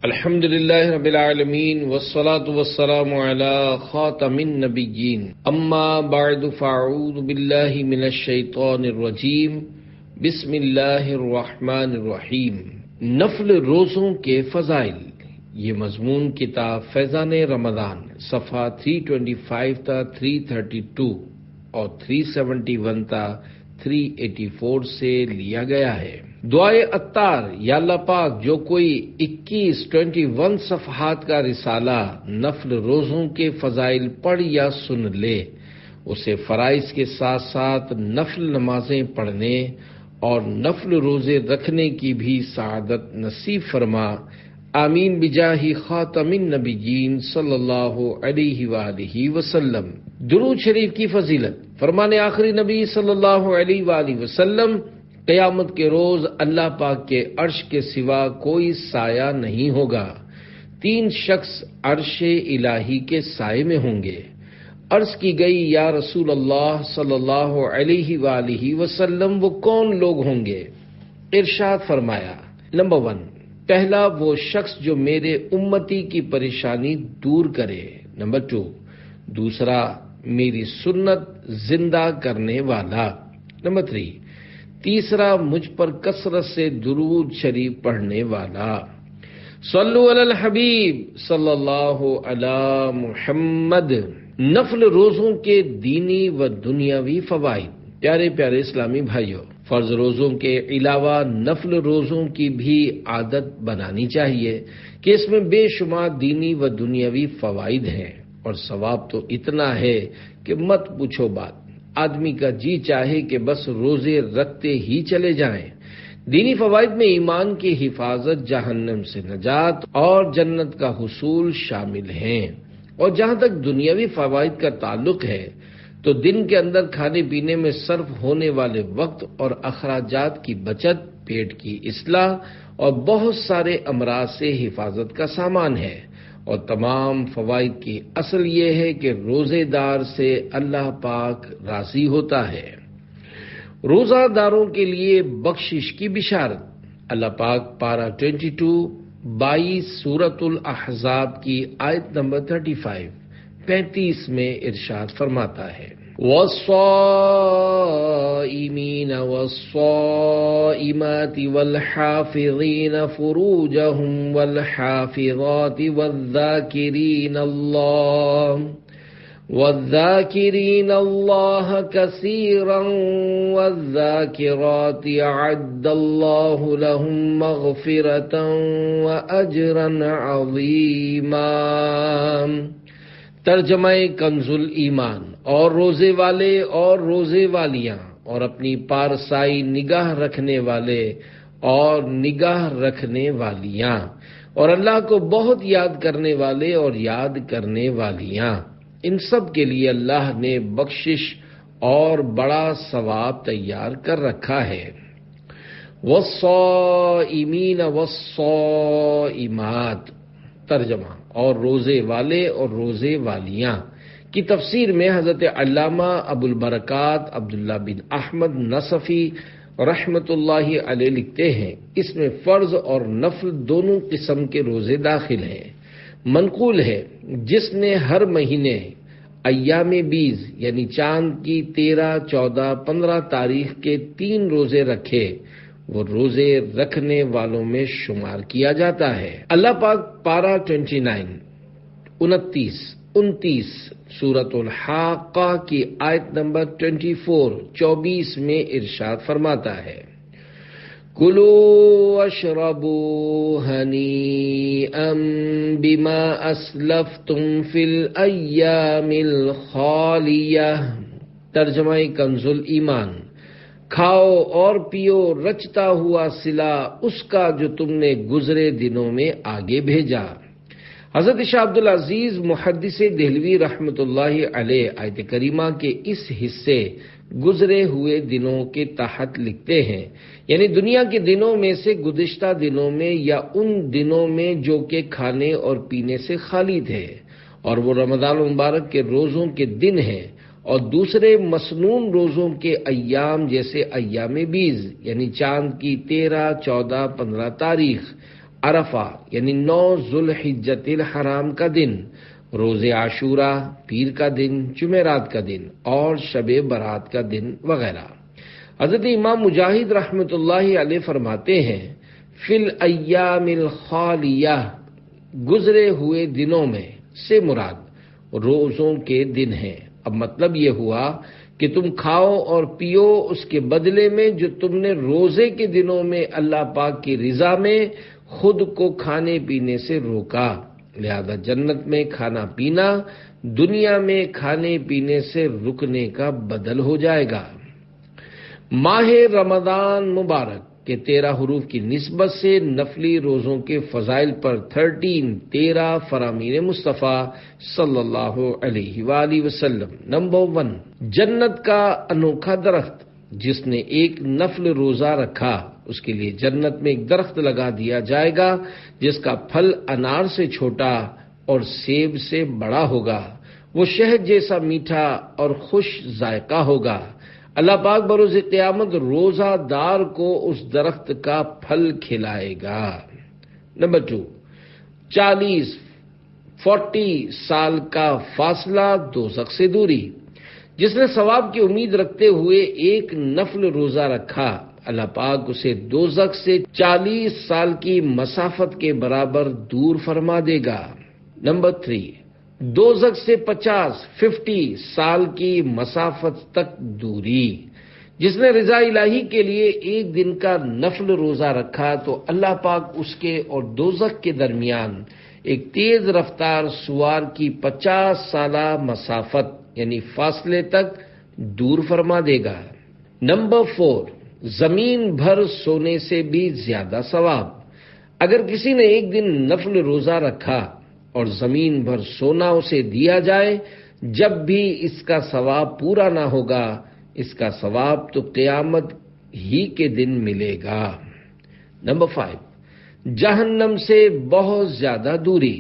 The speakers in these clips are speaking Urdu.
الحمد للہ رب العالمین والصلاة والسلام علی خاتم النبیین اما بعد فاعوذ باللہ من الشیطان الرجیم بسم اللہ الرحمن الرحیم۔ نفل روزوں کے فضائل، یہ مضمون کتاب فیضان رمضان صفحہ 325 تا 332 اور 371 تا 384 سے لیا گیا ہے۔ دعائے عطار، یا اللہ پاک جو کوئی 21 صفحات کا رسالہ نفل روزوں کے فضائل پڑھ یا سن لے، اسے فرائض کے ساتھ ساتھ نفل نمازیں پڑھنے اور نفل روزے رکھنے کی بھی سعادت نصیب فرما، آمین بجاہ خاتم النبیین صلی اللہ علیہ وآلہ وسلم۔ درود شریف کی فضیلت، فرمان آخری نبی صلی اللہ علیہ وآلہ وسلم، قیامت کے روز اللہ پاک کے عرش کے سوا کوئی سایہ نہیں ہوگا، 3 شخص عرش الہی کے سائے میں ہوں گے۔ عرض کی گئی، یا رسول اللہ صلی اللہ علیہ وآلہ وسلم، وہ کون لوگ ہوں گے؟ ارشاد فرمایا، نمبر 1، پہلا وہ شخص جو میرے امتی کی پریشانی دور کرے۔ نمبر 2، دوسرا میری سنت زندہ کرنے والا۔ نمبر 3، تیسرا مجھ پر کثرت سے درود شریف پڑھنے والا۔ صلو علی الحبیب صلی اللہ علی محمد۔ نفل روزوں کے دینی و دنیاوی فوائد۔ پیارے پیارے اسلامی بھائیوں، فرض روزوں کے علاوہ نفل روزوں کی بھی عادت بنانی چاہیے کہ اس میں بے شمار دینی و دنیاوی فوائد ہیں، اور ثواب تو اتنا ہے کہ مت پوچھو بات۔ آدمی کا جی چاہے کہ بس روزے رکھتے ہی چلے جائیں۔ دینی فوائد میں ایمان کی حفاظت، جہنم سے نجات اور جنت کا حصول شامل ہیں۔ اور جہاں تک دنیاوی فوائد کا تعلق ہے تو دن کے اندر کھانے پینے میں صرف ہونے والے وقت اور اخراجات کی بچت، پیٹ کی اصلاح اور بہت سارے امراض سے حفاظت کا سامان ہے۔ اور تمام فوائد کی اصل یہ ہے کہ روزے دار سے اللہ پاک راضی ہوتا ہے۔ روزہ داروں کے لیے بخشش کی بشارت۔ اللہ پاک پارہ 22 سورۃ الاحزاب کی آیت نمبر 35 میں ارشاد فرماتا ہے، والصائمین والصائمات والحافظین فروجهم والحافظات والذاکرین اللہ کثیرا والذاکرات اعد اللہ لهم مغفرۃ واجرا عظیما۔ ترجمہ کنز الایمان۔ اور روزے والے اور روزے والیاں اور اپنی پارسائی نگاہ رکھنے والے اور نگاہ رکھنے والیاں اور اللہ کو بہت یاد کرنے والے اور یاد کرنے والیاں، ان سب کے لیے اللہ نے بخشش اور بڑا ثواب تیار کر رکھا ہے۔ والصائمین والصائمات۔ ترجمہ، اور روزے والے اور روزے والیاں کی تفسیر میں حضرت علامہ ابو البرکات عبداللہ بن احمد نصفی رحمۃ اللہ علیہ لکھتے ہیں، اس میں فرض اور نفل دونوں قسم کے روزے داخل ہیں۔ منقول ہے، جس نے ہر مہینے ایام بیض یعنی چاند کی 13، 14، 15 تاریخ کے 3 روزے رکھے، وہ روزے رکھنے والوں میں شمار کیا جاتا ہے۔ اللہ پاک پارہ 29 سورۃ الحاقہ کی آیت نمبر 24 میں ارشاد فرماتا ہے، کلوا واشربوا ہنیئا بما اسلفتم فی الایام الخالیہ۔ ترجمہ کنز الایمان۔ کھاؤ اور پیو رچتا ہوا صلہ اس کا جو تم نے گزرے دنوں میں آگے بھیجا۔ حضرت شاہ عبدالعزیز محدث دہلوی رحمۃ اللہ علیہ آیت کریمہ کے اس حصے گزرے ہوئے دنوں کے تحت لکھتے ہیں، یعنی دنیا کے دنوں میں سے گزشتہ دنوں میں یا ان دنوں میں جو کہ کھانے اور پینے سے خالی تھے، اور وہ رمضان المبارک کے روزوں کے دن ہیں، اور دوسرے مسنون روزوں کے ایام جیسے ایام بیض یعنی چاند کی 13، 14، 15 تاریخ عرفہ یعنی 9 ذوالحجۃ الحرام کا دن، روز عاشوراء پیر کا دن، جمعرات کا دن اور شب برات کا دن وغیرہ۔ حضرت امام مجاہد رحمۃ اللہ علیہ فرماتے ہیں فی الایام الخالیہ، گزرے ہوئے دنوں میں سے مراد روزوں کے دن ہیں۔ اب مطلب یہ ہوا کہ تم کھاؤ اور پیو اس کے بدلے میں جو تم نے روزے کے دنوں میں اللہ پاک کی رضا میں خود کو کھانے پینے سے روکا، لہذا جنت میں کھانا پینا دنیا میں کھانے پینے سے رکنے کا بدل ہو جائے گا۔ ماہ رمضان مبارک کے 13 حروف کی نسبت سے نفلی روزوں کے فضائل پر 13 فرامین مصطفیٰ صلی اللہ علیہ وآلہ وسلم۔ نمبر 1، جنت کا انوکھا درخت، جس نے ایک نفل روزہ رکھا اس کے لیے جنت میں ایک درخت لگا دیا جائے گا جس کا پھل انار سے چھوٹا اور سیب سے بڑا ہوگا، وہ شہد جیسا میٹھا اور خوش ذائقہ ہوگا۔ اللہ پاک بروز قیامت روزہ دار کو اس درخت کا پھل کھلائے گا۔ نمبر 2، 40 سال کا فاصلہ دوزخ سے دوری، جس نے ثواب کی امید رکھتے ہوئے ایک نفل روزہ رکھا اللہ پاک اسے دوزخ سے 40 سال کی مسافت کے برابر دور فرما دے گا۔ نمبر 3، دوزخ سے 50 سال کی مسافت تک دوری، جس نے رضا الہی کے لیے ایک دن کا نفل روزہ رکھا تو اللہ پاک اس کے اور دوزخ کے درمیان ایک تیز رفتار سوار کی 50 سالہ مسافت یعنی فاصلے تک دور فرما دے گا۔ نمبر 4، زمین بھر سونے سے بھی زیادہ ثواب، اگر کسی نے ایک دن نفل روزہ رکھا اور زمین بھر سونا اسے دیا جائے، جب بھی اس کا ثواب پورا نہ ہوگا، اس کا ثواب تو قیامت ہی کے دن ملے گا۔ نمبر 5، جہنم سے بہت زیادہ دوری،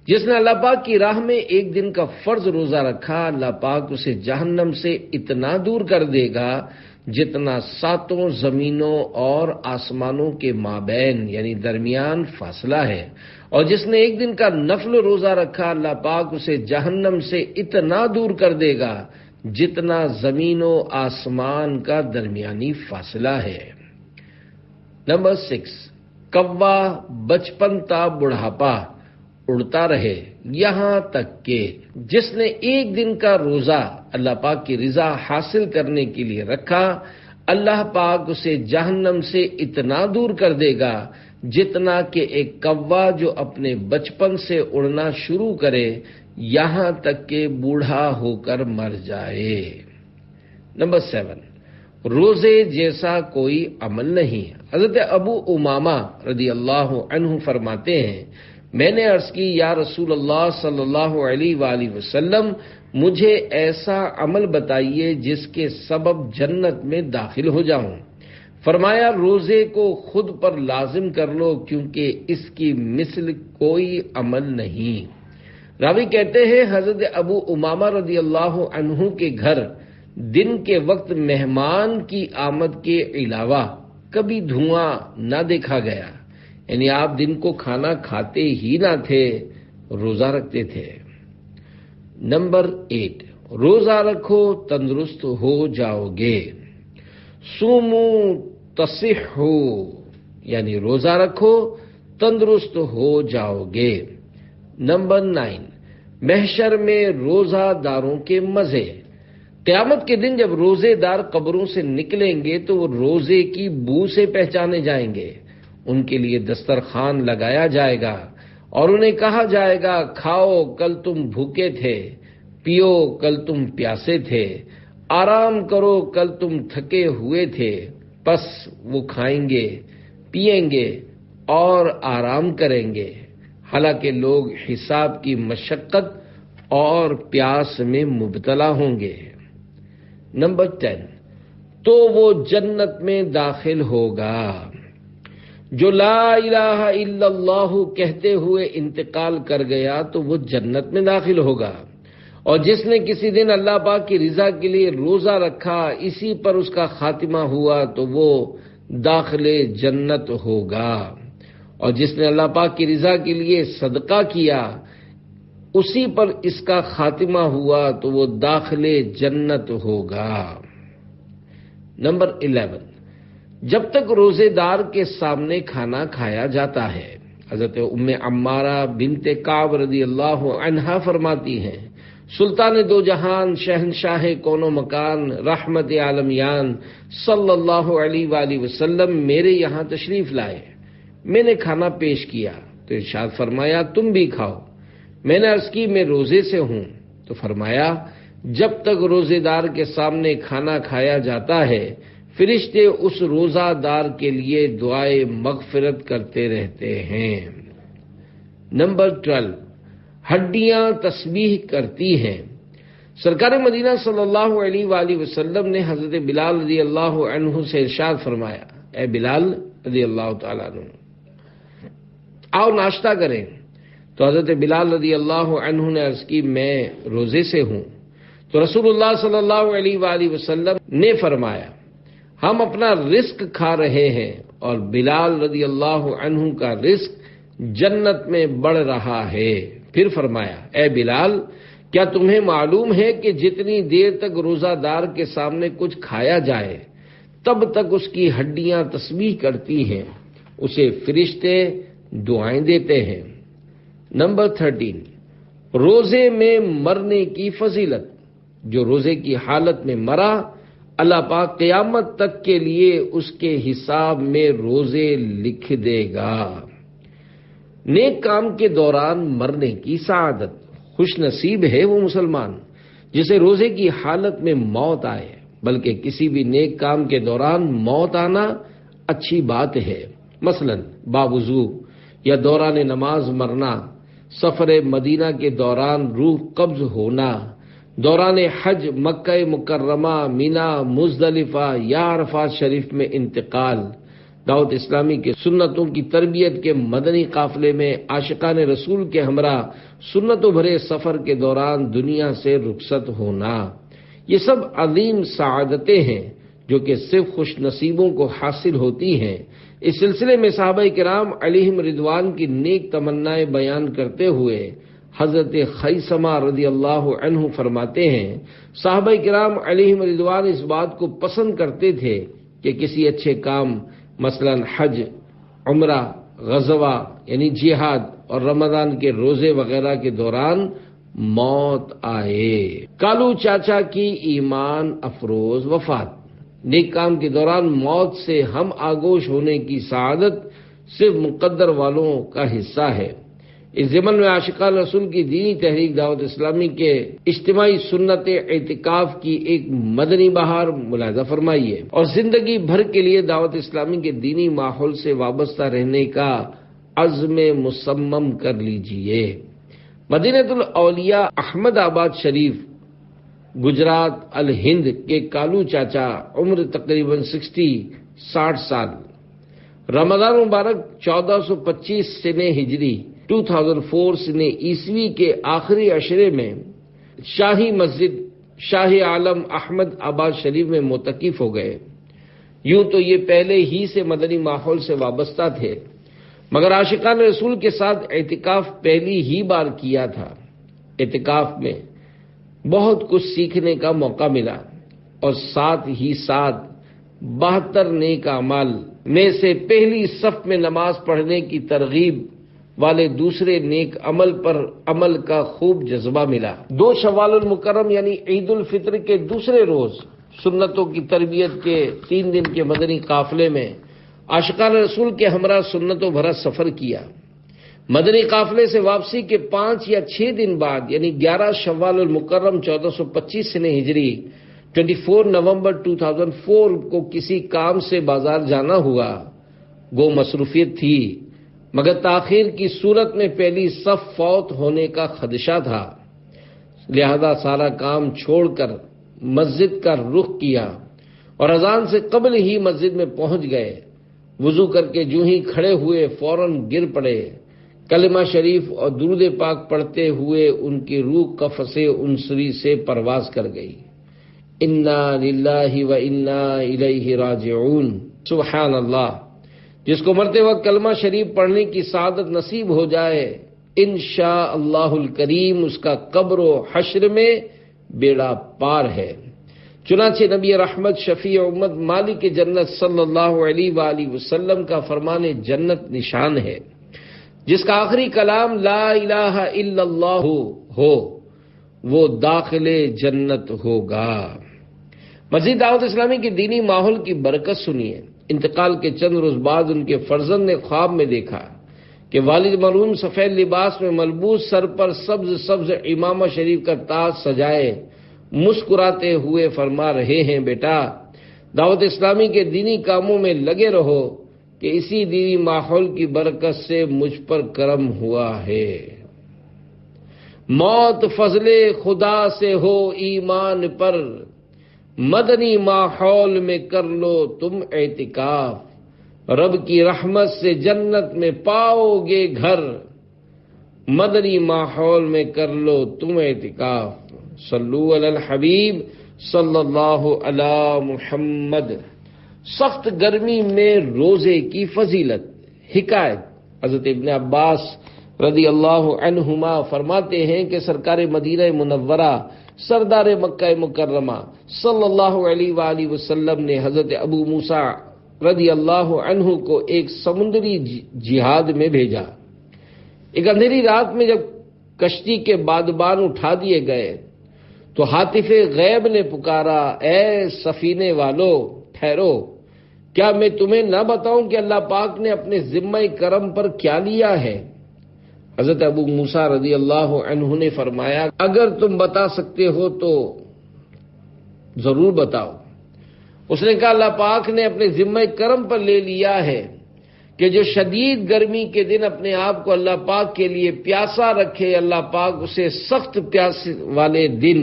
جس نے اللہ پاک کی راہ میں ایک دن کا فرض روزہ رکھا اللہ پاک اسے جہنم سے اتنا دور کر دے گا جتنا 7 زمینوں اور آسمانوں کے مابین یعنی درمیان فاصلہ ہے، اور جس نے ایک دن کا نفل روزہ رکھا اللہ پاک اسے جہنم سے اتنا دور کر دے گا جتنا زمین و آسمان کا درمیانی فاصلہ ہے۔ نمبر 6، کوا بچپن تا بڑھاپا اڑتا رہے یہاں تک کہ جس نے ایک دن کا روزہ اللہ پاک کی رضا حاصل کرنے کے لیے رکھا اللہ پاک اسے جہنم سے اتنا دور کر دے گا جتنا کہ ایک کوا جو اپنے بچپن سے اڑنا شروع کرے یہاں تک کہ بوڑھا ہو کر مر جائے۔ نمبر 7، روزے جیسا کوئی عمل نہیں، حضرت ابو امامہ رضی اللہ عنہ فرماتے ہیں میں نے عرض کی یا رسول اللہ صلی اللہ علیہ وآلہ وسلم مجھے ایسا عمل بتائیے جس کے سبب جنت میں داخل ہو جاؤں۔ فرمایا روزے کو خود پر لازم کر لو کیونکہ اس کی مثل کوئی عمل نہیں۔ راوی کہتے ہیں حضرت ابو امامہ رضی اللہ عنہ کے گھر دن کے وقت مہمان کی آمد کے علاوہ کبھی دھواں نہ دیکھا گیا، یعنی آپ دن کو کھانا کھاتے ہی نہ تھے، روزہ رکھتے تھے۔ نمبر 8، روزہ رکھو تندرست ہو جاؤ گے، سومو تصحو، یعنی روزہ رکھو تندرست ہو جاؤ گے۔ نمبر 9، محشر میں روزہ داروں کے مزے، قیامت کے دن جب روزے دار قبروں سے نکلیں گے تو وہ روزے کی بو سے پہچانے جائیں گے، ان کے لیے دسترخوان لگایا جائے گا اور انہیں کہا جائے گا کھاؤ کل تم بھوکے تھے، پیو کل تم پیاسے تھے، آرام کرو کل تم تھکے ہوئے تھے، پس وہ کھائیں گے پیئیں گے اور آرام کریں گے، حالانکہ لوگ حساب کی مشقت اور پیاس میں مبتلا ہوں گے۔ نمبر 10، تو وہ جنت میں داخل ہوگا جو لا الہ الا اللہ کہتے ہوئے انتقال کر گیا تو وہ جنت میں داخل ہوگا، اور جس نے کسی دن اللہ پاک کی رضا کے لیے روزہ رکھا اسی پر اس کا خاتمہ ہوا تو وہ داخل جنت ہوگا، اور جس نے اللہ پاک کی رضا کے لیے صدقہ کیا اسی پر اس کا خاتمہ ہوا تو وہ داخل جنت ہوگا۔ نمبر 11، جب تک روزے دار کے سامنے کھانا کھایا جاتا ہے، حضرت ام عمارہ بنت کعب رضی اللہ عنہا فرماتی ہیں، سلطان دو جہان شہنشاہ کون و مکان رحمت عالمیان صلی اللہ علیہ وآلہ وسلم میرے یہاں تشریف لائے، میں نے کھانا پیش کیا تو ارشاد فرمایا تم بھی کھاؤ۔ میں نے عرض کی میں روزے سے ہوں، تو فرمایا جب تک روزے دار کے سامنے کھانا کھایا جاتا ہے فرشتے اس روزہ دار کے لیے دعائے مغفرت کرتے رہتے ہیں۔ نمبر 12، ہڈیاں تسبیح کرتی ہیں۔ سرکار مدینہ صلی اللہ علیہ وآلہ وسلم نے حضرت بلال رضی اللہ عنہ سے ارشاد فرمایا، اے بلال رضی اللہ تعالیٰ عنہ، آؤ ناشتہ کریں۔ تو حضرت بلال رضی اللہ عنہ نے عرض کی میں روزے سے ہوں۔ تو رسول اللہ صلی اللہ علیہ وآلہ وسلم نے فرمایا ہم اپنا رزق کھا رہے ہیں اور بلال رضی اللہ عنہ کا رزق جنت میں بڑھ رہا ہے۔ پھر فرمایا اے بلال کیا تمہیں معلوم ہے کہ جتنی دیر تک روزہ دار کے سامنے کچھ کھایا جائے تب تک اس کی ہڈیاں تسبیح کرتی ہیں، اسے فرشتے دعائیں دیتے ہیں۔ نمبر 13، روزے میں مرنے کی فضیلت۔ جو روزے کی حالت میں مرا اللہ پاک قیامت تک کے لیے اس کے حساب میں روزے لکھ دے گا۔ نیک کام کے دوران مرنے کی سعادت، خوش نصیب ہے وہ مسلمان جسے روزے کی حالت میں موت آئے، بلکہ کسی بھی نیک کام کے دوران موت آنا اچھی بات ہے، مثلا باوضو یا دوران نماز مرنا، سفر مدینہ کے دوران روح قبض ہونا، دوران حج مکہ مکرمہ مینا مزدلفہ یا عرفات شریف میں انتقال، دعوت اسلامی کے سنتوں کی تربیت کے مدنی قافلے میں عاشقان رسول کے ہمراہ سنتوں بھرے سفر کے دوران دنیا سے رخصت ہونا، یہ سب عظیم سعادتیں ہیں جو کہ صرف خوش نصیبوں کو حاصل ہوتی ہیں۔ اس سلسلے میں صحابہ کرام علیہم رضوان کی نیک تمنائیں بیان کرتے ہوئے حضرت خیثمہ رضی اللہ عنہ فرماتے ہیں صحابہ کرام علیہم رضوان اس بات کو پسند کرتے تھے کہ کسی اچھے کام مثلا حج، عمرہ، غزوہ یعنی جہاد اور رمضان کے روزے وغیرہ کے دوران موت آئے۔ کالو چاچا کی ایمان افروز وفات۔ نیک کام کے دوران موت سے ہم آگوش ہونے کی سعادت صرف مقدر والوں کا حصہ ہے۔ اس ضمن میں عاشقان رسول کی دینی تحریک دعوت اسلامی کے اجتماعی سنت اعتکاف کی ایک مدنی بہار ملاحظہ فرمائیے اور زندگی بھر کے لیے دعوت اسلامی کے دینی ماحول سے وابستہ رہنے کا عزم مصمم کر لیجئے۔ مدینۃ الاولیاء احمد آباد شریف گجرات الہند کے کالو چاچا عمر تقریباً 60 سال، رمضان مبارک 1425 سنہ ہجری 2004 سنہ عیسوی کے آخری عشرے میں شاہی مسجد شاہ عالم احمد آباد شریف میں معتکف ہو گئے۔ یوں تو یہ پہلے ہی سے مدنی ماحول سے وابستہ تھے، مگر عاشقان رسول کے ساتھ اعتکاف پہلی ہی بار کیا تھا۔ اعتکاف میں بہت کچھ سیکھنے کا موقع ملا اور ساتھ ہی 72 نیک اعمال میں سے پہلی صف میں نماز پڑھنے کی ترغیب والے دوسرے نیک عمل پر عمل کا خوب جذبہ ملا۔ 2 شوال المکرم یعنی عید الفطر کے دوسرے روز سنتوں کی تربیت کے 3 دن کے مدنی قافلے میں عاشقان رسول کے ہمراہ سنتوں بھرا سفر کیا۔ مدنی قافلے سے واپسی کے 5 یا 6 دن بعد یعنی 11 شوال المکرم 1425 سنہ ہجری 24 نومبر 2004 کو کسی کام سے بازار جانا ہوا۔ گو مصروفیت تھی مگر تاخیر کی صورت میں پہلی صف فوت ہونے کا خدشہ تھا، لہذا سارا کام چھوڑ کر مسجد کا رخ کیا اور اذان سے قبل ہی مسجد میں پہنچ گئے۔ وضو کر کے جو ہی کھڑے ہوئے فوراً گر پڑے۔ کلمہ شریف اور درود پاک پڑھتے ہوئے ان کی روح قفس عنصری سے پرواز کر گئی۔ انا للہ و انا الیہ راجعون۔ سبحان اللہ، جس کو مرتے وقت کلمہ شریف پڑھنے کی سعادت نصیب ہو جائے، انشاءاللہ الکریم اس کا قبر و حشر میں بیڑا پار ہے۔ چنانچہ نبی رحمت شفیع امت مالک جنت صلی اللہ علیہ وآلہ وسلم کا فرمان جنت نشان ہے، جس کا آخری کلام لا الہ الا اللہ ہو وہ داخل جنت ہوگا۔ مزید دعوت اسلامی کے دینی ماحول کی برکت سنیے۔ انتقال کے چند روز بعد ان کے فرزند نے خواب میں دیکھا کہ والد مرحوم سفید لباس میں ملبوس، سر پر سبز امامہ شریف کا تاج سجائے مسکراتے ہوئے فرما رہے ہیں، بیٹا دعوت اسلامی کے دینی کاموں میں لگے رہو کہ اسی دینی ماحول کی برکت سے مجھ پر کرم ہوا ہے۔ موت فضل خدا سے ہو ایمان پر، مدنی ماحول میں کر لو تم اعتکاف، رب کی رحمت سے جنت میں پاؤ گے گھر، مدنی ماحول میں کر لو تم اعتکاف۔ صلو علی الحبیب صلی اللہ علی محمد۔ سخت گرمی میں روزے کی فضیلت۔ حکایت، حضرت ابن عباس رضی اللہ عنہما فرماتے ہیں کہ سرکار مدینہ منورہ سردار مکہ مکرمہ صلی اللہ علیہ وآلہ وسلم نے حضرت ابو موسیٰ رضی اللہ عنہ کو ایک سمندری جہاد میں بھیجا۔ ایک اندھیری رات میں جب کشتی کے بادبان اٹھا دیے گئے تو ہاتف غیب نے پکارا، اے سفینے والو ٹھہرو، کیا میں تمہیں نہ بتاؤں کہ اللہ پاک نے اپنے ذمہ کرم پر کیا لیا ہے؟ حضرت ابو موسیٰ رضی اللہ عنہ نے فرمایا، اگر تم بتا سکتے ہو تو ضرور بتاؤ۔ اس نے کہا، اللہ پاک نے اپنے ذمہ کرم پر لے لیا ہے کہ جو شدید گرمی کے دن اپنے آپ کو اللہ پاک کے لیے پیاسا رکھے، اللہ پاک اسے سخت پیاس والے دن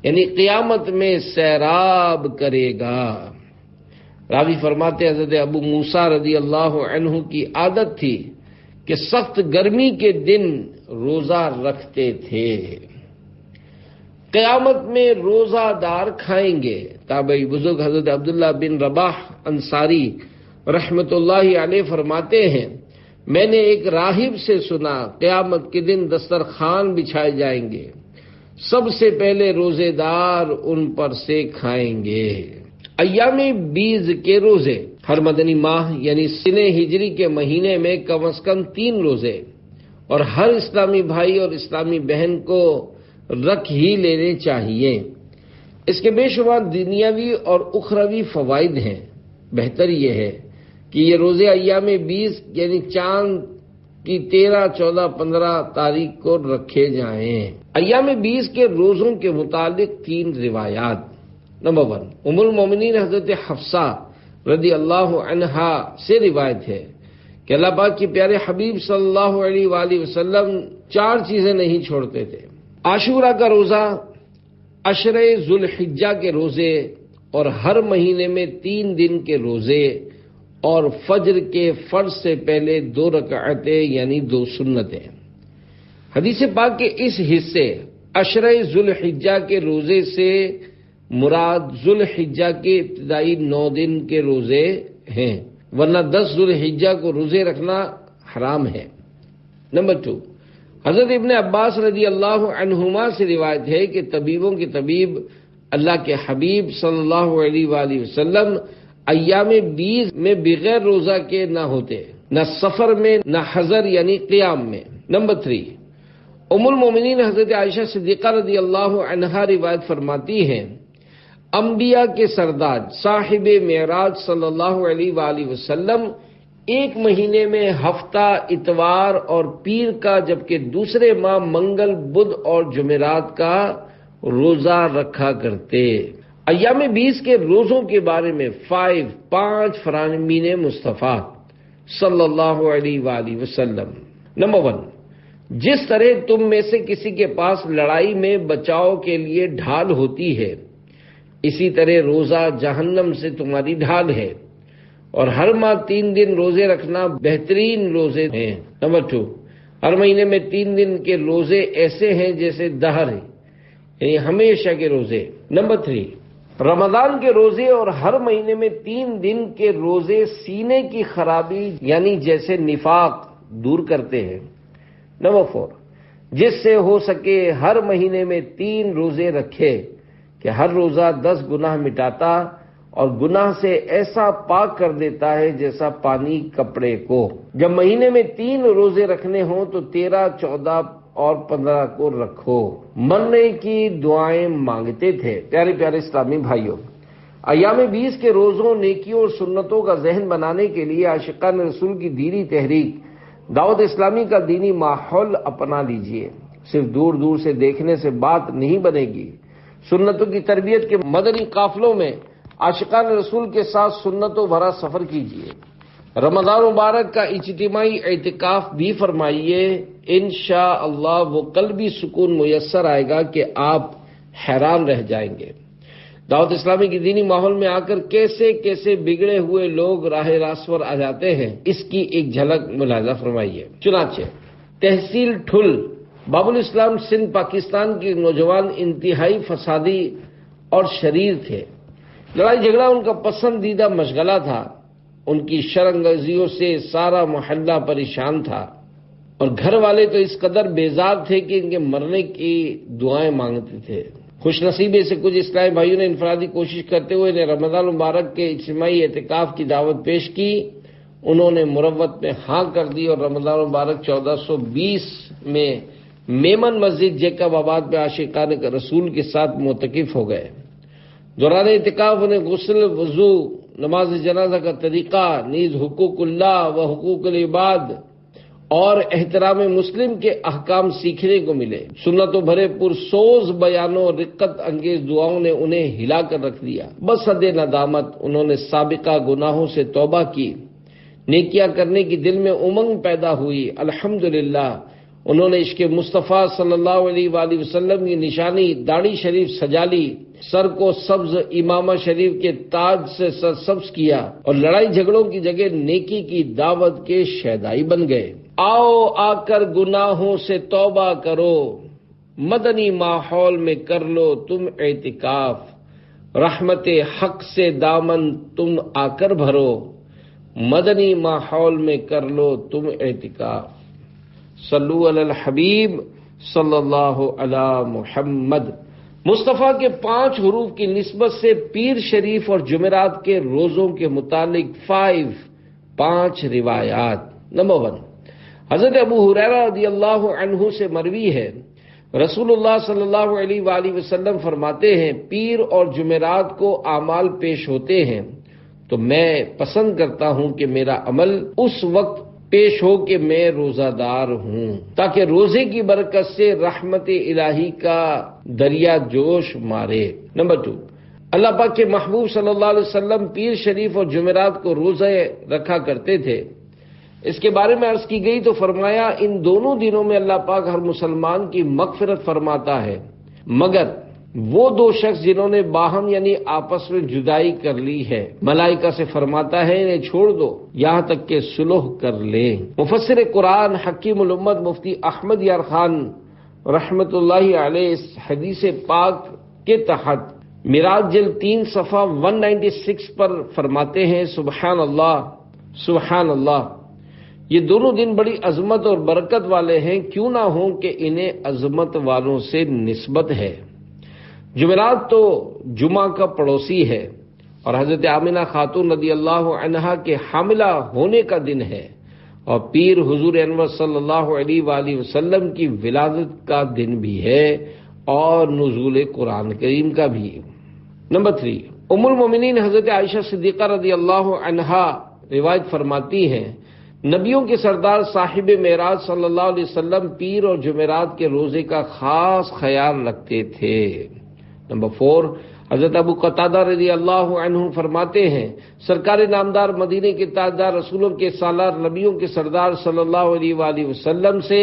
یعنی قیامت میں سیراب کرے گا۔ راوی فرماتے حضرت ابو موسیٰ رضی اللہ عنہ کی عادت تھی کہ سخت گرمی کے دن روزہ رکھتے تھے۔ قیامت میں روزہ دار کھائیں گے۔ تابعی بزرگ حضرت عبداللہ بن رباح انصاری رحمت اللہ علیہ فرماتے ہیں، میں نے ایک راہب سے سنا، قیامت کے دن دسترخوان بچھائے جائیں گے، سب سے پہلے روزے دار ان پر سے کھائیں گے۔ ایام بیز کے روزے، ہر مدنی ماہ یعنی سنہ ہجری کے مہینے میں کم از کم 3 روزے اور ہر اسلامی بھائی اور اسلامی بہن کو رکھ ہی لینے چاہیے۔ اس کے بے شمار دنیاوی اور اخروی فوائد ہیں۔ بہتر یہ ہے کہ یہ روزے ایام 20 یعنی چاند کی 13، 14، 15 تاریخ کو رکھے جائیں۔ ایام 20 کے روزوں کے متعلق 3 روایات۔ نمبر 1، ام المومنین حضرت حفصہ رضی اللہ عنہا سے روایت ہے کہ اللہ پاک کے پیارے حبیب صلی اللہ علیہ وآلہ وسلم 4 چیزیں نہیں چھوڑتے تھے: عاشورہ کا روزہ، عشرہ ذوالحجہ کے روزے اور ہر مہینے میں 3 دن کے روزے، اور فجر کے فرض سے پہلے 2 رکعتیں یعنی 2 سنتیں۔ حدیث پاک کے اس حصے عشرہ ذوالحجہ کے روزے سے مراد ذوالحجہ کے ابتدائی 9 دن کے روزے ہیں، ورنہ 10 ذوالحجہ کو روزے رکھنا حرام ہے۔ نمبر 2، حضرت ابن عباس رضی اللہ عنہما سے روایت ہے کہ طبیبوں کے طبیب اللہ کے حبیب صلی اللہ علیہ وآلہ وسلم ایام 20 میں بغیر روزہ کے نہ ہوتے، نہ سفر میں نہ حضر یعنی قیام میں۔ نمبر 3، ام المومنین حضرت عائشہ صدیقہ رضی اللہ عنہا روایت فرماتی ہیں، انبیاء کے سردار صاحب معراج صلی اللہ علیہ وآلہ وسلم 1 مہینے میں ہفتہ اتوار اور پیر کا، جبکہ دوسرے ماہ منگل، بدھ اور جمعرات کا روزہ رکھا کرتے۔ ایام 20 کے روزوں کے بارے میں 5 فرامین مصطفیٰ صلی اللہ علیہ وآلہ وسلم۔ نمبر 1، جس طرح تم میں سے کسی کے پاس لڑائی میں بچاؤ کے لیے ڈھال ہوتی ہے، اسی طرح روزہ جہنم سے تمہاری ڈھال ہے، اور ہر ماہ 3 دن روزے رکھنا بہترین روزے ہیں۔ نمبر 2، ہر مہینے میں 3 دن کے روزے ایسے ہیں جیسے دہر ہے، یعنی ہمیشہ کے روزے۔ نمبر 3، رمضان کے روزے اور ہر مہینے میں 3 دن کے روزے سینے کی خرابی یعنی جیسے نفاق دور کرتے ہیں۔ نمبر 4، جس سے ہو سکے ہر مہینے میں 3 روزے رکھے کہ ہر روزہ 10 گناہ مٹاتا اور گناہ سے ایسا پاک کر دیتا ہے جیسا پانی کپڑے کو۔ جب مہینے میں 3 روزے رکھنے ہوں تو 13، 14 اور 15 کو رکھو۔ مرنے کی دعائیں مانگتے تھے۔ پیارے پیارے اسلامی بھائیوں، ایام 20 کے روزوں، نیکیوں اور سنتوں کا ذہن بنانے کے لیے عاشقان رسول کی دینی تحریک دعوت اسلامی کا دینی ماحول اپنا لیجئے۔ صرف دور دور سے دیکھنے سے بات نہیں بنے گی۔ سنتوں کی تربیت کے مدنی قافلوں میں عاشقان رسول کے ساتھ سنتوں بھرا سفر کیجئے۔ رمضان مبارک کا اجتماعی اعتکاف بھی فرمائیے۔ انشاءاللہ وہ قلبی سکون میسر آئے گا کہ آپ حیران رہ جائیں گے۔ دعوت اسلامی کی دینی ماحول میں آ کر کیسے کیسے بگڑے ہوئے لوگ راہ راست پر آ جاتے ہیں، اس کی ایک جھلک ملاحظہ فرمائیے۔ چنانچہ تحصیل ٹھل، باب الاسلام سندھ، پاکستان کے نوجوان انتہائی فسادی اور شریر تھے۔ لڑائی جھگڑا ان کا پسندیدہ مشغلہ تھا۔ ان کی شرانگیزیوں سے سارا محلہ پریشان تھا اور گھر والے تو اس قدر بیزار تھے کہ ان کے مرنے کی دعائیں مانگتے تھے۔ خوش نصیبی سے کچھ اسلامی بھائیوں نے انفرادی کوشش کرتے ہوئے انہیں رمضان مبارک کے اجتماعی اعتکاف کی دعوت پیش کی۔ انہوں نے مروت میں ہاں کر دی اور رمضان مبارک 1420 میں میمن مسجد جیکب آباد میں عاشقان رسول کے ساتھ معتکف ہو گئے۔ دوران اعتکاف انہیں غسل، وضو، نماز جنازہ کا طریقہ، نیز حقوق اللہ و حقوق العباد اور احترام مسلم کے احکام سیکھنے کو ملے۔ سنتوں بھرے پرسوز بیانوں اور رقت انگیز دعاؤں نے انہیں ہلا کر رکھ دیا۔ بصد ندامت انہوں نے سابقہ گناہوں سے توبہ کی، نیکیاں کرنے کی دل میں امنگ پیدا ہوئی۔ الحمدللہ انہوں نے عشق مصطفیٰ صلی اللہ علیہ وآلہ وسلم کی نشانی داڑھی شریف سجا لی، سر کو سبز امامہ شریف کے تاج سے سر سبز کیا اور لڑائی جھگڑوں کی جگہ نیکی کی دعوت کے شیدائی بن گئے۔ آؤ آ کر گناہوں سے توبہ کرو، مدنی ماحول میں کر لو تم اعتکاف، رحمت حق سے دامن تم آ کر بھرو، مدنی ماحول میں کر لو تم اعتکاف۔ صلو علی الحبیب صلی اللہ علی محمد۔ مصطفیٰ کے 5 حروف کی نسبت سے پیر شریف اور جمعرات کے روزوں کے متعلق 5 روایات۔ نمبر 1، حضرت ابو ہریرہ رضی اللہ عنہ سے مروی ہے، رسول اللہ صلی اللہ علیہ وآلہ وسلم فرماتے ہیں، پیر اور جمعرات کو اعمال پیش ہوتے ہیں تو میں پسند کرتا ہوں کہ میرا عمل اس وقت پیش ہو کہ میں روزہ دار ہوں، تاکہ روزے کی برکت سے رحمت الہی کا دریا جوش مارے۔ نمبر 2، اللہ پاک کے محبوب صلی اللہ علیہ وسلم پیر شریف اور جمعرات کو روزے رکھا کرتے تھے۔ اس کے بارے میں عرض کی گئی تو فرمایا، ان دونوں دنوں میں اللہ پاک ہر مسلمان کی مغفرت فرماتا ہے مگر وہ 2 شخص جنہوں نے باہم یعنی آپس میں جدائی کر لی ہے۔ ملائکہ سے فرماتا ہے انہیں چھوڑ دو یہاں تک کہ صلح کر لیں۔ مفسر قرآن حکیم الامت مفتی احمد یار خان رحمت اللہ علیہ اس حدیث پاک کے تحت معراج جلد 3 صفحہ 196 پر فرماتے ہیں، سبحان اللہ سبحان اللہ، یہ دونوں دن بڑی عظمت اور برکت والے ہیں، کیوں نہ ہوں کہ انہیں عظمت والوں سے نسبت ہے۔ جمعرات تو جمعہ کا پڑوسی ہے اور حضرت آمنہ خاتون رضی اللہ عنہا کے حاملہ ہونے کا دن ہے، اور پیر حضور انور صلی اللہ علیہ وآلہ وسلم کی ولادت کا دن بھی ہے اور نزول قرآن کریم کا بھی۔ نمبر 3، ام المومنین حضرت عائشہ صدیقہ رضی اللہ عنہا روایت فرماتی ہیں، نبیوں کے سردار صاحب معراج صلی اللہ علیہ وسلم پیر اور جمعرات کے روزے کا خاص خیال رکھتے تھے۔ نمبر 4، حضرت ابو قتادہ رضی اللہ عنہ فرماتے ہیں، سرکار نامدار مدینے کے تاجدار رسولوں کے سالار نبیوں کے سردار صلی اللہ علیہ وآلہ وسلم سے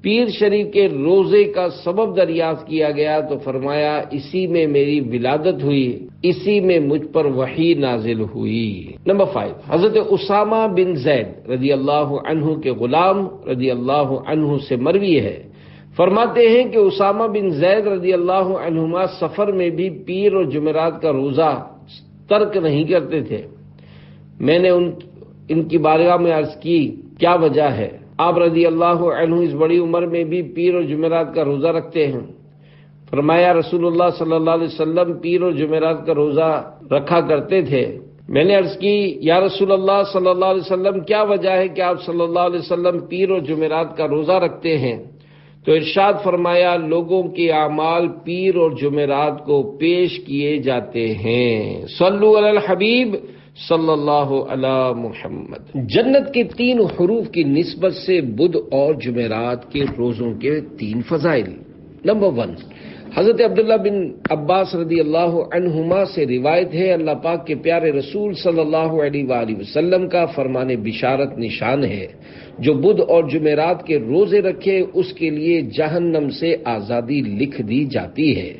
پیر شریف کے روزے کا سبب دریافت کیا گیا تو فرمایا، اسی میں میری ولادت ہوئی، اسی میں مجھ پر وحی نازل ہوئی۔ نمبر 5، حضرت اسامہ بن زید رضی اللہ عنہ کے غلام رضی اللہ عنہ سے مروی ہے، فرماتے ہیں کہ اسامہ بن زید رضی اللہ عنہما سفر میں بھی پیر اور جمعرات کا روزہ ترک نہیں کرتے تھے۔ میں نے ان کی بارگاہ میں عرض کی کیا وجہ ہے؟ آپ رضی اللہ عنہ اس بڑی عمر میں بھی پیر اور جمعرات کا روزہ رکھتے ہیں۔ فرمایا رسول اللہ صلی اللہ علیہ وسلم پیر اور جمعرات کا روزہ رکھا کرتے تھے۔ میں نے عرض کی یا رسول اللہ صلی اللہ علیہ وسلم کیا وجہ ہے کہ آپ صلی اللہ علیہ وسلم پیر اور جمعرات کا روزہ رکھتے ہیں؟ تو ارشاد فرمایا لوگوں کے اعمال پیر اور جمعرات کو پیش کیے جاتے ہیں۔ صلو علی الحبیب صلی اللہ علی محمد۔ جنت کے 3 حروف کی نسبت سے بدھ اور جمعرات کے روزوں کے 3 فضائل۔ نمبر 1، حضرت عبداللہ بن عباس رضی اللہ عنہما سے روایت ہے، اللہ پاک کے پیارے رسول صلی اللہ علیہ وآلہ وسلم کا فرمان بشارت نشان ہے، جو بدھ اور جمعرات کے روزے رکھے اس کے لیے جہنم سے آزادی لکھ دی جاتی ہے۔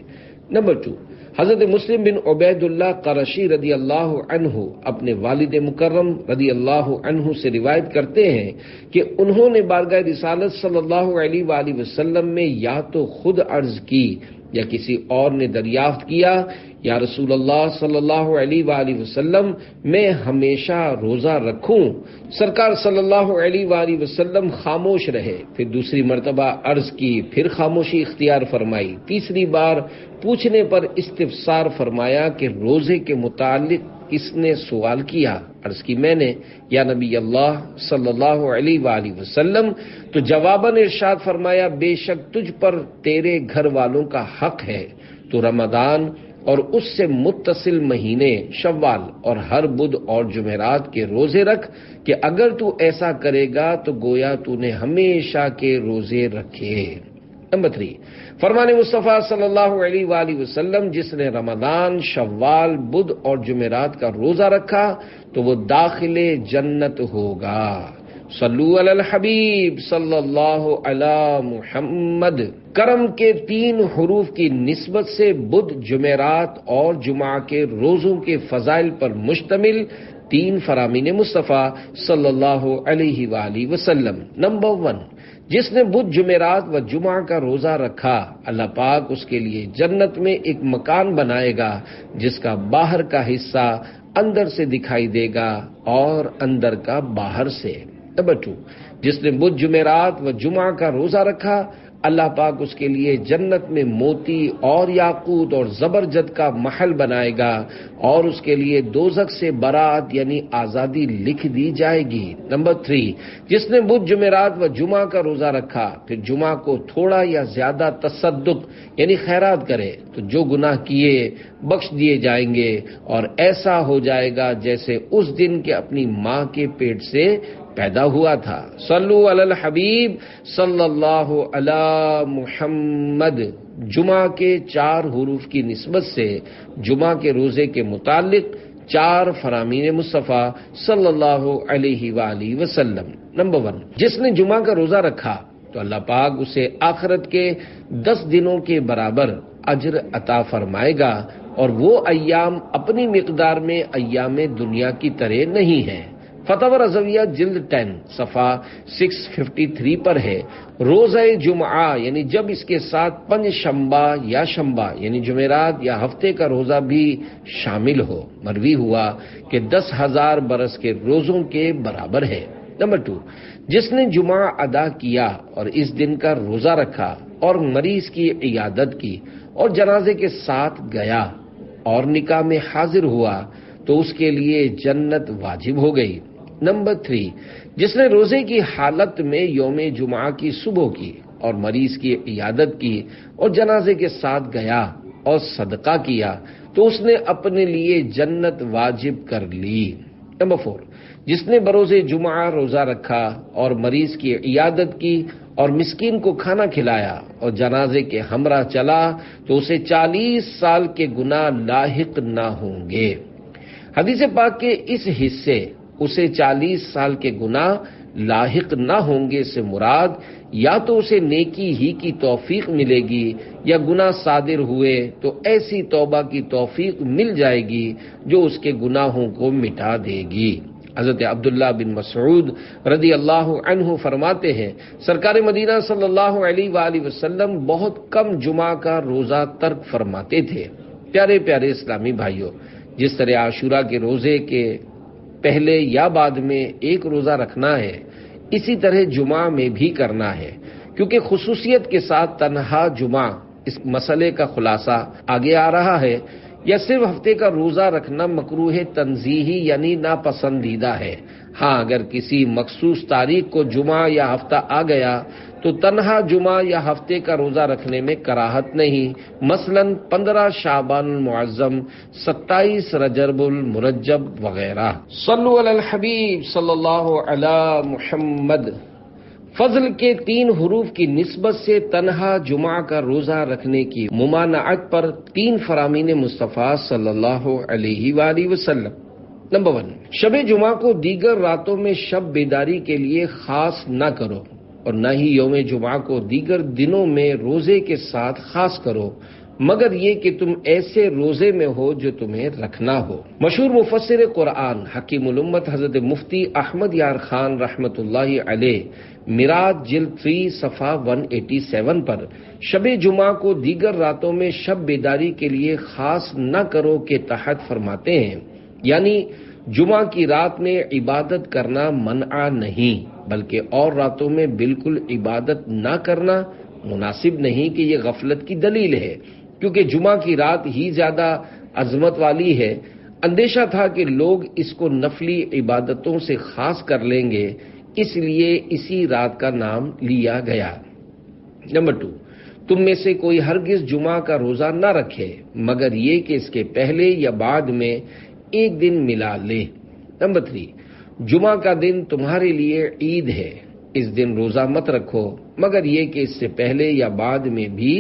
نمبر 2، حضرت مسلم بن عبید اللہ قرشی رضی اللہ عنہ اپنے والد مکرم رضی اللہ عنہ سے روایت کرتے ہیں کہ انہوں نے بارگاہ رسالت صلی اللہ علیہ وآلہ وسلم میں یا تو خود عرض کی یا کسی اور نے دریافت کیا، یا رسول اللہ صلی اللہ علیہ وآلہ وسلم میں ہمیشہ روزہ رکھوں؟ سرکار صلی اللہ علیہ وآلہ وسلم خاموش رہے، پھر دوسری مرتبہ عرض کی، پھر خاموشی اختیار فرمائی، تیسری بار پوچھنے پر استفسار فرمایا کہ روزے کے متعلق کس نے سوال کیا؟ عرض کی میں نے، یا نبی اللہ صلی اللہ علیہ وآلہ وسلم، تو جواباً ارشاد فرمایا بے شک تجھ پر تیرے گھر والوں کا حق ہے، تو رمضان اور اس سے متصل مہینے شوال اور ہر بدھ اور جمعرات کے روزے رکھ کہ اگر تو ایسا کرے گا تو گویا تو نے ہمیشہ کے روزے رکھے۔ نمبر 3، فرمان مصطفیٰ صلی اللہ علیہ وآلہ وسلم جس نے رمضان، شوال، بدھ اور جمعرات کا روزہ رکھا تو وہ داخل جنت ہوگا۔ صلو علی الحبیب صلی اللہ علی محمد۔ کرم کے 3 حروف کی نسبت سے بدھ، جمعرات اور جمعہ کے روزوں کے فضائل پر مشتمل 3 فرامین مصطفیٰ صلی اللہ علیہ وآلہ وسلم۔ نمبر 1، جس نے بدھ، جمعرات و جمعہ کا روزہ رکھا اللہ پاک اس کے لیے جنت میں ایک مکان بنائے گا جس کا باہر کا حصہ اندر سے دکھائی دے گا اور اندر کا باہر سے۔ نمبر 2، جس نے بدھ، جمعرات و جمعہ کا روزہ رکھا اللہ پاک اس کے لیے جنت میں موتی اور یاقوت اور زبرجد کا محل بنائے گا اور اس کے لیے دوزخ سے برات یعنی آزادی لکھ دی جائے گی۔ نمبر 3، جس نے بدھ، جمعرات و جمعہ کا روزہ رکھا پھر جمعہ کو تھوڑا یا زیادہ تصدق یعنی خیرات کرے تو جو گناہ کیے بخش دیے جائیں گے اور ایسا ہو جائے گا جیسے اس دن کے اپنی ماں کے پیٹ سے پیدا ہوا تھا۔ صلو علی الحبیب صلی اللہ علی محمد۔ جمعہ کے 4 حروف کی نسبت سے جمعہ کے روزے کے متعلق 4 فرامین مصطفیٰ صلی اللہ علیہ وآلہ وسلم۔ نمبر 1، جس نے جمعہ کا روزہ رکھا تو اللہ پاک اسے آخرت کے 10 دنوں کے برابر اجر عطا فرمائے گا اور وہ ایام اپنی مقدار میں ایام دنیا کی طرح نہیں ہیں۔ فتح رضویہ جلد 10 صفحہ 653 پر ہے۔ روزہ جمعہ یعنی جب اس کے ساتھ پنج شنبہ یا شنبہ یعنی جمعرات یا ہفتے کا روزہ بھی شامل ہو، مروی ہوا کہ 10,000 برس کے روزوں کے برابر ہے۔ نمبر 2، جس نے جمعہ ادا کیا اور اس دن کا روزہ رکھا اور مریض کی عیادت کی اور جنازے کے ساتھ گیا اور نکاح میں حاضر ہوا تو اس کے لیے جنت واجب ہو گئی۔ نمبر 3، جس نے روزے کی حالت میں یوم جمعہ کی صبح کی اور مریض کی عیادت کی اور جنازے کے ساتھ گیا اور صدقہ کیا تو اس نے اپنے لیے جنت واجب کر لی۔ نمبر 4، جس نے بروز جمعہ روزہ رکھا اور مریض کی عیادت کی اور مسکین کو کھانا کھلایا اور جنازے کے ہمراہ چلا تو اسے 40 سال کے گناہ لاحق نہ ہوں گے۔ حدیث پاک کے اس حصے اسے 40 سال کے گناہ لاحق نہ ہوں گے سے مراد یا تو اسے نیکی ہی کی توفیق ملے گی یا گناہ صادر ہوئے تو ایسی توبہ کی توفیق مل جائے گی جو اس کے گناہوں کو مٹا دے گی۔ حضرت عبداللہ بن مسعود رضی اللہ عنہ فرماتے ہیں سرکار مدینہ صلی اللہ علیہ وآلہ وسلم بہت کم جمعہ کا روزہ ترک فرماتے تھے۔ پیارے پیارے اسلامی بھائیوں، جس طرح عاشورہ کے روزے کے پہلے یا بعد میں ایک روزہ رکھنا ہے، اسی طرح جمعہ میں بھی کرنا ہے، کیونکہ خصوصیت کے ساتھ تنہا جمعہ، اس مسئلے کا خلاصہ آگے آ رہا ہے۔ یا صرف ہفتے کا روزہ رکھنا مکروہ تنزیہی یعنی ناپسندیدہ ہے۔ ہاں، اگر کسی مخصوص تاریخ کو جمعہ یا ہفتہ آ گیا تو تنہا جمعہ یا ہفتے کا روزہ رکھنے میں کراہت نہیں، مثلا 15 شعبان المعظم، 27 رجب المرجب وغیرہ۔ صلو علی الحبیب صلی اللہ علی محمد۔ فضل کے 3 حروف کی نسبت سے تنہا جمعہ کا روزہ رکھنے کی ممانعت پر 3 فرامین مصطفیٰ صلی اللہ علیہ وآلہ وسلم۔ نمبر 1، شب جمعہ کو دیگر راتوں میں شب بیداری کے لیے خاص نہ کرو، اور نہ ہی یوم جمعہ کو دیگر دنوں میں روزے کے ساتھ خاص کرو، مگر یہ کہ تم ایسے روزے میں ہو جو تمہیں رکھنا ہو۔ مشہور مفسر قرآن حکیم الامت حضرت مفتی احمد یار خان رحمۃ اللہ علیہ میراج جلد 3 صفحہ 187 پر شب جمعہ کو دیگر راتوں میں شب بیداری کے لیے خاص نہ کرو کے تحت فرماتے ہیں، یعنی جمعہ کی رات میں عبادت کرنا منع نہیں، بلکہ اور راتوں میں بالکل عبادت نہ کرنا مناسب نہیں کہ یہ غفلت کی دلیل ہے، کیونکہ جمعہ کی رات ہی زیادہ عظمت والی ہے۔ اندیشہ تھا کہ لوگ اس کو نفلی عبادتوں سے خاص کر لیں گے، اس لیے اسی رات کا نام لیا گیا۔ نمبر 2، تم میں سے کوئی ہرگز جمعہ کا روزہ نہ رکھے مگر یہ کہ اس کے پہلے یا بعد میں ایک دن ملا لے۔ نمبر 3، جمعہ کا دن تمہارے لیے عید ہے، اس دن روزہ مت رکھو مگر یہ کہ اس سے پہلے یا بعد میں بھی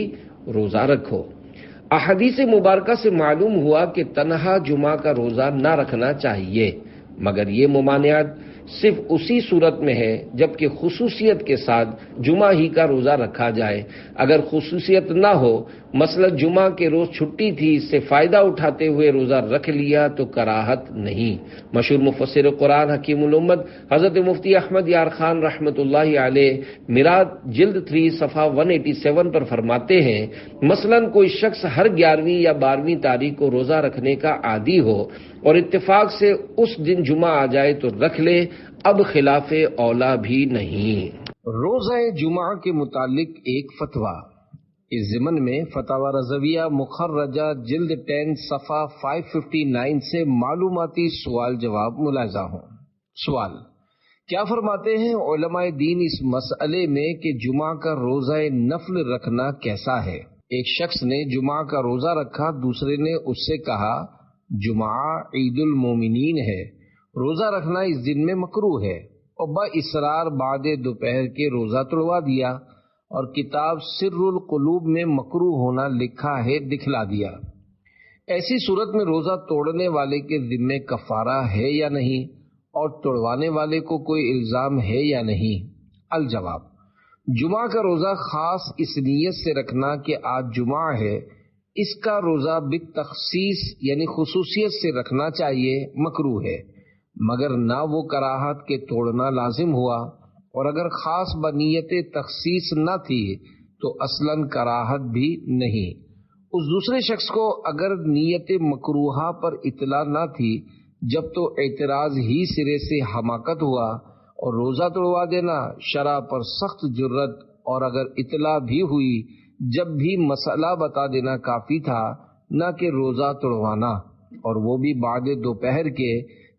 روزہ رکھو۔ احادیث مبارکہ سے معلوم ہوا کہ تنہا جمعہ کا روزہ نہ رکھنا چاہیے، مگر یہ ممانعت صرف اسی صورت میں ہے جبکہ خصوصیت کے ساتھ جمعہ ہی کا روزہ رکھا جائے۔ اگر خصوصیت نہ ہو، مثلا جمعہ کے روز چھٹی تھی، اس سے فائدہ اٹھاتے ہوئے روزہ رکھ لیا تو کراہت نہیں۔ مشہور مفسر قرآن حکیم الامت حضرت مفتی احمد یار خان رحمۃ اللہ علیہ میراج جلد 3 صفحہ 187 پر فرماتے ہیں، مثلا کوئی شخص ہر 11ویں یا 12ویں تاریخ کو روزہ رکھنے کا عادی ہو اور اتفاق سے اس دن جمعہ آ جائے تو رکھ لے، اب خلاف اولا بھی نہیں۔ روزہ جمعہ کے متعلق ایک فتویٰ۔ اس ضمن میں فتاوی رضویہ مخرجہ جلد 10 صفحہ 559 سے معلوماتی سوال جواب ملاحظہ ہوں۔ سوال: کیا فرماتے ہیں علماء دین اس مسئلے میں کہ جمعہ کا روزہ نفل رکھنا کیسا ہے؟ ایک شخص نے جمعہ کا روزہ رکھا، دوسرے نے اس سے کہا جمعہ عید المومنین ہے، روزہ رکھنا اس دن میں مکروہ ہے، اور باصرار بعد دوپہر کے روزہ توڑوا دیا اور کتاب سر القلوب میں مکروہ ہونا لکھا ہے دکھلا دیا۔ ایسی صورت میں روزہ توڑنے والے کے ذمے کفارہ ہے یا نہیں، اور توڑوانے والے کو کوئی الزام ہے یا نہیں؟ الجواب: جمعہ کا روزہ خاص اس نیت سے رکھنا کہ آج جمعہ ہے، اس کا روزہ بالتخصیص یعنی خصوصیت سے رکھنا چاہیے، مکروہ ہے، مگر نہ وہ کراہت کے توڑنا لازم ہوا، اور اگر خاص بنیت تخصیص نہ تھی تو اصلاً کراہت بھی نہیں۔ اس دوسرے شخص کو اگر نیت مکروہہ پر اطلاع نہ تھی، جب تو اعتراض ہی سرے سے حماقت ہوا، اور روزہ توڑوا دینا شرع پر سخت جرت، اور اگر اطلاع بھی ہوئی جب بھی مسئلہ بتا دینا کافی تھا، نہ کہ روزہ توڑوانا، اور وہ بھی بعد دوپہر کے،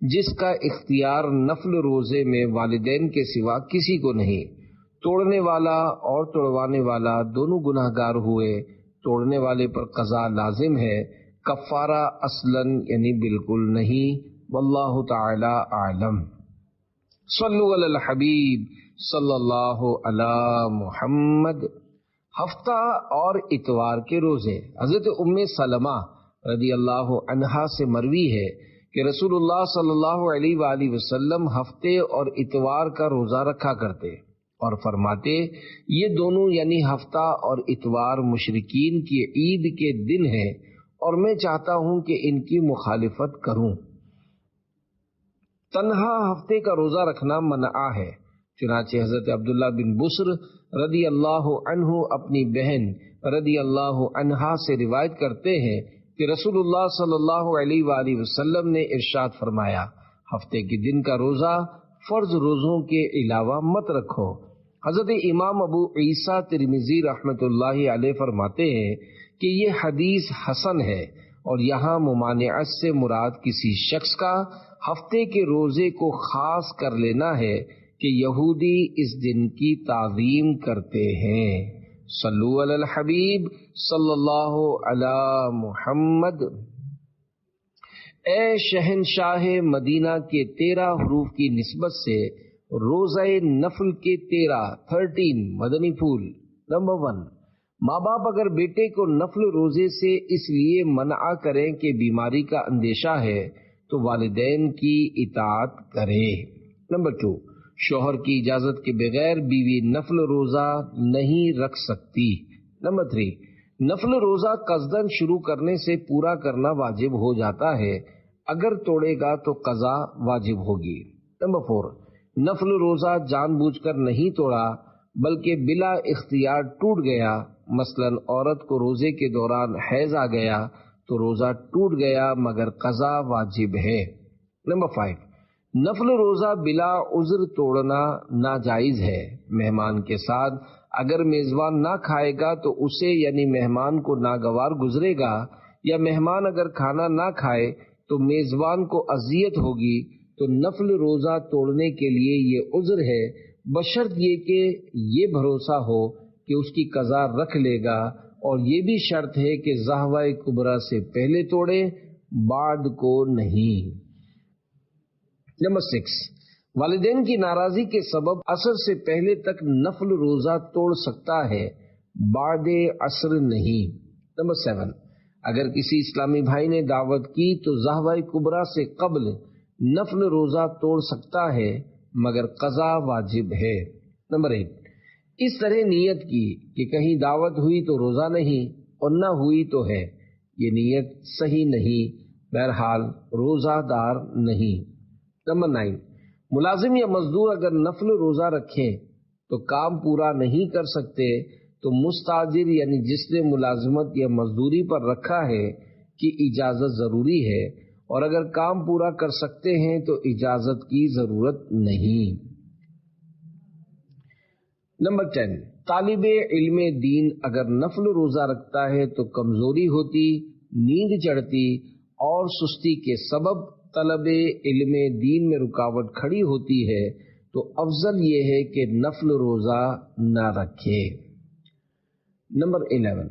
جس کا اختیار نفل روزے میں والدین کے سوا کسی کو نہیں۔ توڑنے والا اور توڑوانے والا دونوں گناہ گار ہوئے، توڑنے والے پر قضا لازم ہے، کفارہ اصلاً یعنی بالکل نہیں۔ واللہ تعالی اعلم۔ صلو علی الحبیب صلی اللہ علی محمد۔ ہفتہ اور اتوار کے روزے۔ حضرت ام سلمہ رضی اللہ عنہا سے مروی ہے کہ رسول اللہ صلی اللہ علیہ وآلہ وسلم ہفتے اور اتوار کا روزہ رکھا کرتے اور فرماتے، یہ دونوں یعنی ہفتہ اور اتوار مشرکین کی عید کے دن ہیں، اور میں چاہتا ہوں کہ ان کی مخالفت کروں۔ تنہا ہفتے کا روزہ رکھنا منع ہے۔ چنانچہ حضرت عبداللہ بن بسر رضی اللہ عنہ اپنی بہن رضی اللہ عنہا سے روایت کرتے ہیں کہ رسول اللہ صلی اللہ علیہ وآلہ وسلم نے ارشاد فرمایا، ہفتے کے دن کا روزہ فرض روزوں کے علاوہ مت رکھو۔ حضرت امام ابو عیسیٰ ترمذی رحمۃ اللہ علیہ فرماتے ہیں کہ یہ حدیث حسن ہے، اور یہاں ممانعت سے مراد کسی شخص کا ہفتے کے روزے کو خاص کر لینا ہے کہ یہودی اس دن کی تعظیم کرتے ہیں۔ صلو علی الحبیب صلی اللہ علی محمد۔ اے شہنشاہ مدینہ کے 13 حروف کی نسبت سے روزہ نفل کے 13 مدنی پھول۔ نمبر 1، ماں باپ اگر بیٹے کو نفل روزے سے اس لیے منع کریں کہ بیماری کا اندیشہ ہے تو والدین کی اطاعت کرے۔ نمبر 2، شوہر کی اجازت کے بغیر بیوی نفل روزہ نہیں رکھ سکتی۔ نمبر 3، نفل روزہ قصدن شروع کرنے سے پورا کرنا واجب ہو جاتا ہے، اگر توڑے گا تو قضا واجب ہوگی۔ نمبر 4، نفل روزہ جان بوجھ کر نہیں توڑا بلکہ بلا اختیار ٹوٹ گیا، مثلا عورت کو روزے کے دوران حیض آ گیا تو روزہ ٹوٹ گیا مگر قضا واجب ہے۔ نمبر 5، نفل روزہ بلا عذر توڑنا ناجائز ہے۔ مہمان کے ساتھ اگر میزبان نہ کھائے گا تو اسے یعنی مہمان کو ناگوار گزرے گا، یا مہمان اگر کھانا نہ کھائے تو میزبان کو اذیت ہوگی، تو نفل روزہ توڑنے کے لیے یہ عذر ہے، بشرط یہ کہ یہ بھروسہ ہو کہ اس کی قضا رکھ لے گا، اور یہ بھی شرط ہے کہ ضحوہ کبریٰ سے پہلے توڑے، بعد کو نہیں۔ نمبر 6، والدین کی ناراضی کے سبب عصر سے پہلے تک نفل روزہ توڑ سکتا ہے، بعد عصر نہیں۔ نمبر 7، اگر کسی اسلامی بھائی نے دعوت کی تو ضحوہ کبریٰ سے قبل نفل روزہ توڑ سکتا ہے مگر قضا واجب ہے۔ نمبر 8، اس طرح نیت کی کہ کہیں دعوت ہوئی تو روزہ نہیں اور نہ ہوئی تو ہے، یہ نیت صحیح نہیں، بہرحال روزہ دار نہیں۔ نمبر 9، ملازم یا مزدور اگر نفل روزہ رکھیں تو کام پورا نہیں کر سکتے تو مستاجر یعنی جس نے ملازمت یا مزدوری پر رکھا ہے کی اجازت ضروری ہے، اور اگر کام پورا کر سکتے ہیں تو اجازت کی ضرورت نہیں۔ نمبر 10، طالب علم دین اگر نفل روزہ رکھتا ہے تو کمزوری ہوتی، نیند چڑھتی اور سستی کے سبب طلب علم دین میں رکاوٹ کھڑی ہوتی ہے تو افضل یہ ہے کہ نفل روزہ نہ رکھے۔ نمبر 11،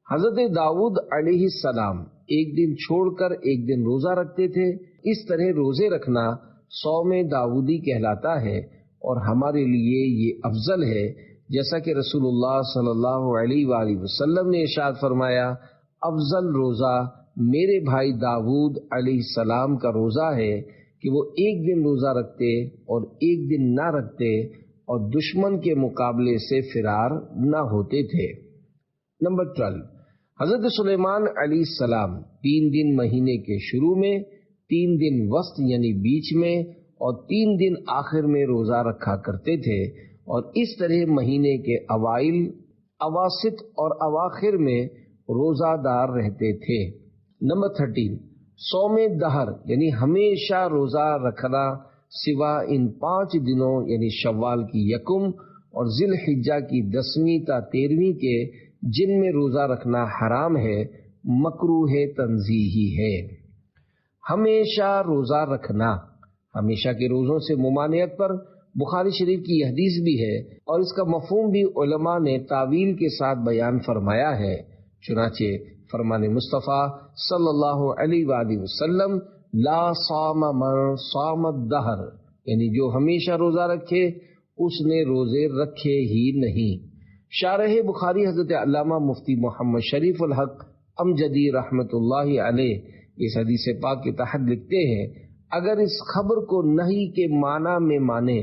حضرت داؤد علیہ السلام ایک دن چھوڑ کر ایک دن روزہ رکھتے تھے، اس طرح روزے رکھنا صوم داؤدی کہلاتا ہے، اور ہمارے لیے یہ افضل ہے، جیسا کہ رسول اللہ صلی اللہ علیہ وآلہ وسلم نے ارشاد فرمایا، افضل روزہ میرے بھائی داؤد علیہ السلام کا روزہ ہے کہ وہ ایک دن روزہ رکھتے اور ایک دن نہ رکھتے اور دشمن کے مقابلے سے فرار نہ ہوتے تھے۔ نمبر 12، حضرت سلیمان علیہ السلام 3 دن مہینے کے شروع میں، 3 دن وسط یعنی بیچ میں، اور 3 دن آخر میں روزہ رکھا کرتے تھے، اور اس طرح مہینے کے اوائل، اواسط اور اواخر میں روزہ دار رہتے تھے۔ نمبر 13، صوم دہر یعنی ہمیشہ روزہ رکھنا سوا ان 5 دنوں یعنی شوال کی 1 اور ذی الحجہ کی 10ویں تا 13ویں کے، جن میں روزہ رکھنا حرام ہے، مکروہ تنزیہی ہے۔ ہمیشہ روزہ رکھنا، ہمیشہ کے روزوں سے ممانعت پر بخاری شریف کی یہ حدیث بھی ہے، اور اس کا مفہوم بھی علماء نے تعویل کے ساتھ بیان فرمایا ہے۔ چنانچہ فرمان مصطفیٰ صلی اللہ علیہ وآلہ وسلم، لا صام من صام الدہر، یعنی جو ہمیشہ روزہ رکھے اس نے روزے رکھے ہی نہیں۔ شارح بخاری حضرت علامہ مفتی محمد شریف الحق امجدی رحمت اللہ علیہ اس حدیث پاک کے تحت لکھتے ہیں، اگر اس خبر کو نہی کے معنی میں مانے،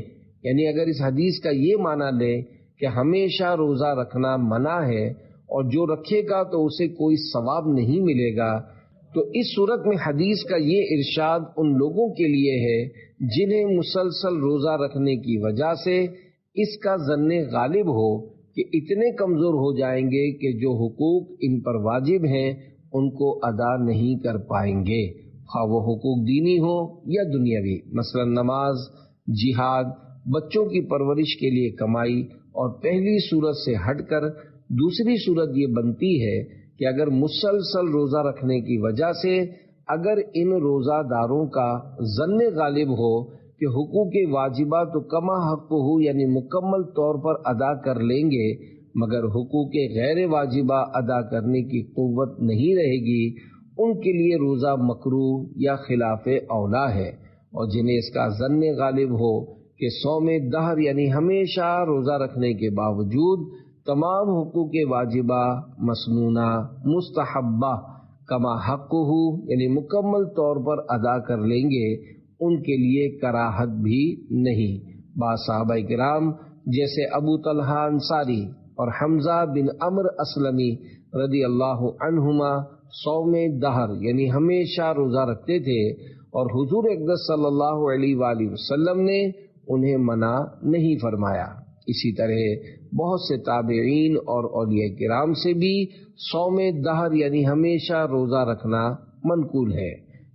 یعنی اگر اس حدیث کا یہ معنی لے کہ ہمیشہ روزہ رکھنا منع ہے اور جو رکھے گا تو اسے کوئی ثواب نہیں ملے گا، تو اس صورت میں حدیث کا یہ ارشاد ان لوگوں کے لیے ہے جنہیں مسلسل روزہ رکھنے کی وجہ سے اس کا ظن غالب ہو کہ اتنے کمزور ہو جائیں گے کہ جو حقوق ان پر واجب ہیں ان کو ادا نہیں کر پائیں گے، خواہ وہ حقوق دینی ہو یا دنیاوی، مثلا نماز، جہاد، بچوں کی پرورش کے لیے کمائی۔ اور پہلی صورت سے ہٹ کر دوسری صورت یہ بنتی ہے کہ اگر مسلسل روزہ رکھنے کی وجہ سے اگر ان روزہ داروں کا ظن غالب ہو کہ حقوق واجبہ تو کما حق ہو یعنی مکمل طور پر ادا کر لیں گے، مگر حقوق غیر واجبہ ادا کرنے کی قوت نہیں رہے گی، ان کے لیے روزہ مکروہ یا خلاف اولا ہے۔ اور جنہیں اس کا ظن غالب ہو کہ صوم دہر یعنی ہمیشہ روزہ رکھنے کے باوجود تمام حقوق واجبہ، مسنونہ، مستحبہ کما حق ہو یعنی مکمل طور پر ادا کر لیں گے، ان کے لیے کراہت بھی نہیں۔ بعض صحابہ کرام جیسے ابو طلحہ انصاری اور حمزہ بن عمرو اسلمی رضی اللہ عنہما صوم دہر یعنی ہمیشہ روزہ رکھتے تھے، اور حضور اقدس صلی اللہ علیہ وآلہ وسلم نے انہیں منع نہیں فرمایا۔ اسی طرح بہت سے تابعین اور اولیاء کرام سے بھی صوم دہر یعنی ہمیشہ روزہ رکھنا منقول ہے۔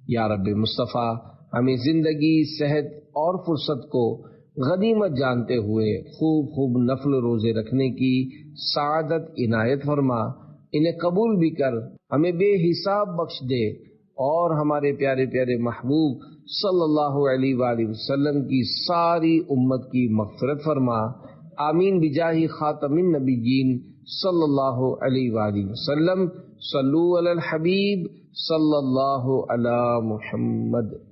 یا رب مصطفیٰ ہمیں زندگی، صحت اور فرصت کو غنیمت جانتے ہوئے خوب نفل روزے رکھنے کی سعادت عنایت فرما، انہیں قبول بھی کر ہمیں بے حساب بخش دے، اور ہمارے پیارے پیارے محبوب صلی اللہ علیہ وآلہ وسلم کی ساری امت کی مغفرت فرما، آمین بجاہ خاتم النبیین صلی اللہ علیہ وآلہ وسلم۔ صلو علی الحبیب صلی اللہ علی محمد۔